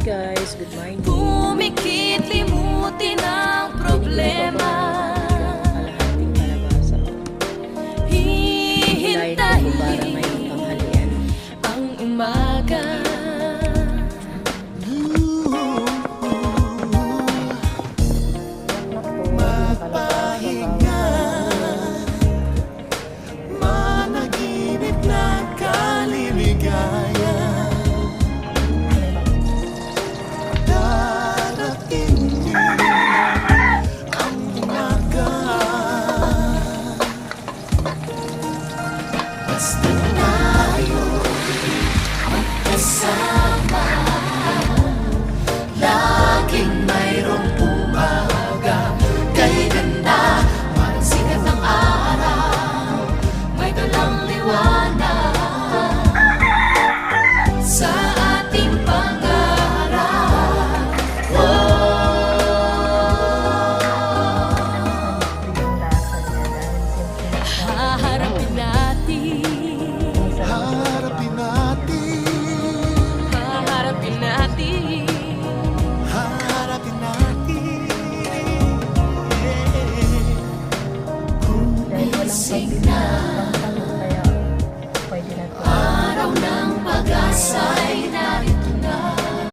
guys, good morning. Pumikit limutin ang problema. Kalahating kalabasa. Hihintayin para may panghalian. ang umaga. Mapahinga, managinip na kaliligaya. Darating din ang umaga. Basta tayo magkasama, laging mayroong umaga. Kay ganda, parang sikat ng araw, May dalang liwanag sa ating pangarap. Haharapin natin, harapin natin, haharapin natin. harapin natin. Gumising na, araw ng pag-asa'y